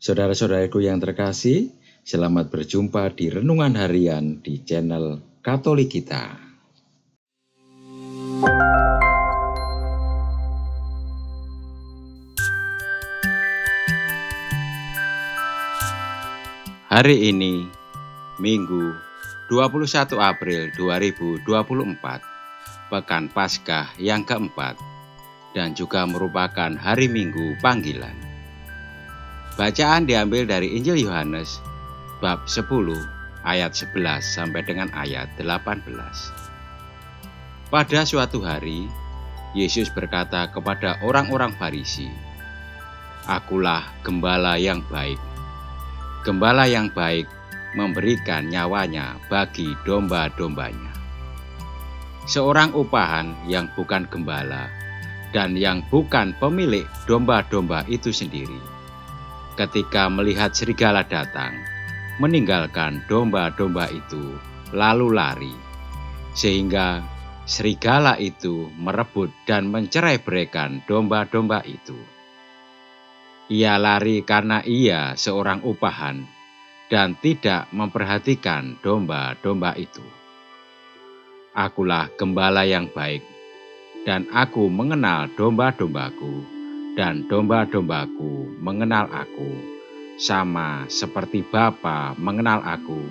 Saudara-saudaraku yang terkasih, selamat berjumpa di Renungan Harian di channel Katolik kita. Hari ini, Minggu 21 April 2024, Pekan Paskah yang keempat, dan juga merupakan hari Minggu panggilan. Bacaan diambil dari Injil Yohanes, bab 10, ayat 11 sampai dengan ayat 18. Pada suatu hari, Yesus berkata kepada orang-orang Farisi, "Akulah gembala yang baik. Gembala yang baik memberikan nyawanya bagi domba-dombanya. Seorang upahan yang bukan gembala dan yang bukan pemilik domba-domba itu sendiri, ketika melihat serigala datang, meninggalkan domba-domba itu lalu lari, sehingga serigala itu merebut dan mencerai-beraikan domba-domba itu. Ia lari karena ia seorang upahan dan tidak memperhatikan domba-domba itu. Akulah gembala yang baik, dan aku mengenal domba-dombaku, dan domba-dombaku mengenal aku, sama seperti Bapa mengenal aku,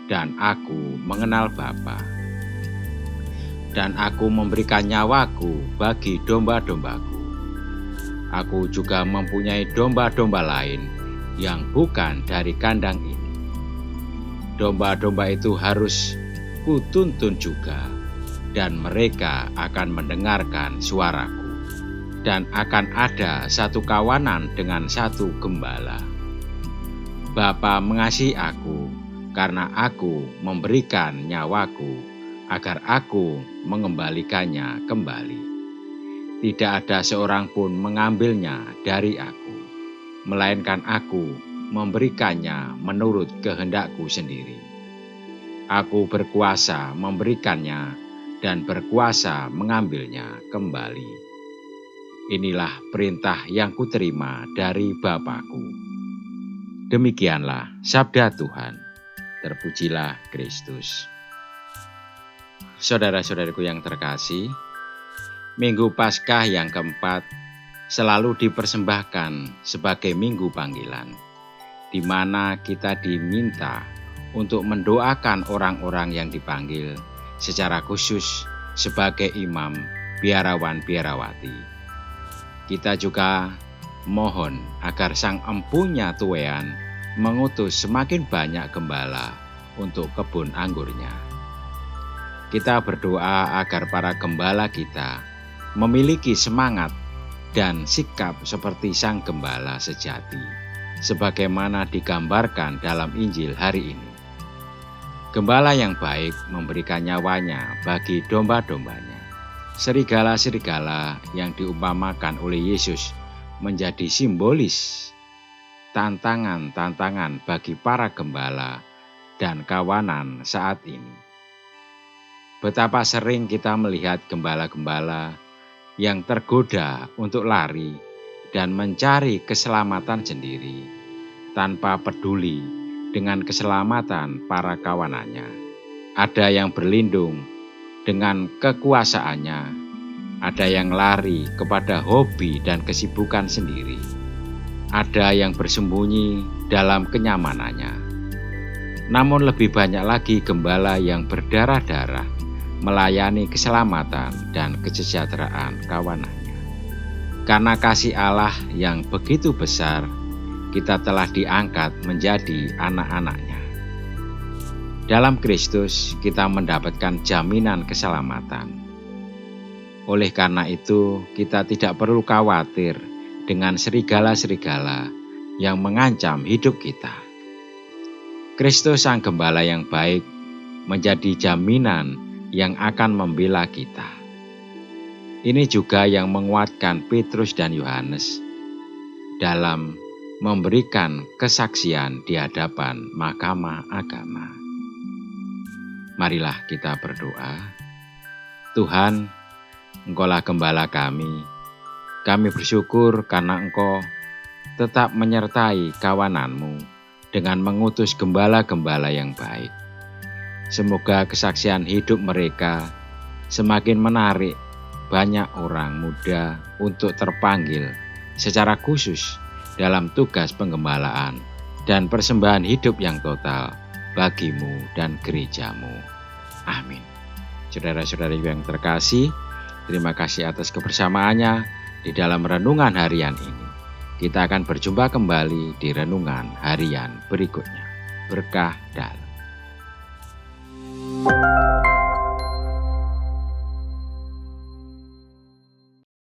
dan aku mengenal Bapa. Dan aku memberikan nyawaku bagi domba-dombaku. Aku juga mempunyai domba-domba lain yang bukan dari kandang ini. Domba-domba itu harus kutuntun juga, dan mereka akan mendengarkan suaraku, dan akan ada satu kawanan dengan satu gembala. Bapa mengasihi aku, karena aku memberikan nyawaku, agar aku mengembalikannya kembali. Tidak ada seorang pun mengambilnya dari aku, melainkan aku memberikannya menurut kehendakku sendiri. Aku berkuasa memberikannya dan berkuasa mengambilnya kembali. Inilah perintah yang kuterima dari Bapa-Ku." Demikianlah sabda Tuhan. Terpujilah Kristus. Saudara-saudaraku yang terkasih, Minggu Paskah yang keempat selalu dipersembahkan sebagai minggu panggilan, di mana kita diminta untuk mendoakan orang-orang yang dipanggil secara khusus sebagai imam, biarawan, biarawati. Kita juga mohon agar Sang Empunya Tuean mengutus semakin banyak gembala untuk kebun anggurnya. Kita berdoa agar para gembala kita memiliki semangat dan sikap seperti Sang Gembala sejati, sebagaimana digambarkan dalam Injil hari ini. Gembala yang baik memberikan nyawanya bagi domba-dombanya. Serigala-serigala yang diumpamakan oleh Yesus menjadi simbolis tantangan-tantangan bagi para gembala dan kawanan saat ini. Betapa sering kita melihat gembala-gembala yang tergoda untuk lari dan mencari keselamatan sendiri, tanpa peduli dengan keselamatan para kawanannya. Ada yang berlindung dengan kekuasaannya, ada yang lari kepada hobi dan kesibukan sendiri, ada yang bersembunyi dalam kenyamanannya. Namun lebih banyak lagi gembala yang berdarah-darah melayani keselamatan dan kesejahteraan kawanannya. Karena kasih Allah yang begitu besar, kita telah diangkat menjadi anak-anaknya. Dalam Kristus kita mendapatkan jaminan keselamatan. Oleh karena itu, kita tidak perlu khawatir dengan serigala-serigala yang mengancam hidup kita. Kristus Sang Gembala yang baik menjadi jaminan yang akan membela kita. Ini juga yang menguatkan Petrus dan Yohanes dalam memberikan kesaksian di hadapan mahkamah agama. Marilah kita berdoa. Tuhan, Engkaulah Gembala kami. Kami bersyukur karena Engkau tetap menyertai kawananmu dengan mengutus gembala-gembala yang baik. Semoga kesaksian hidup mereka semakin menarik banyak orang muda untuk terpanggil secara khusus dalam tugas penggembalaan dan persembahan hidup yang total bagimu dan gerejamu. Amin. Saudara-saudari yang terkasih, terima kasih atas kebersamaannya di dalam renungan harian ini. Kita akan berjumpa kembali di renungan harian berikutnya. Berkah dalam.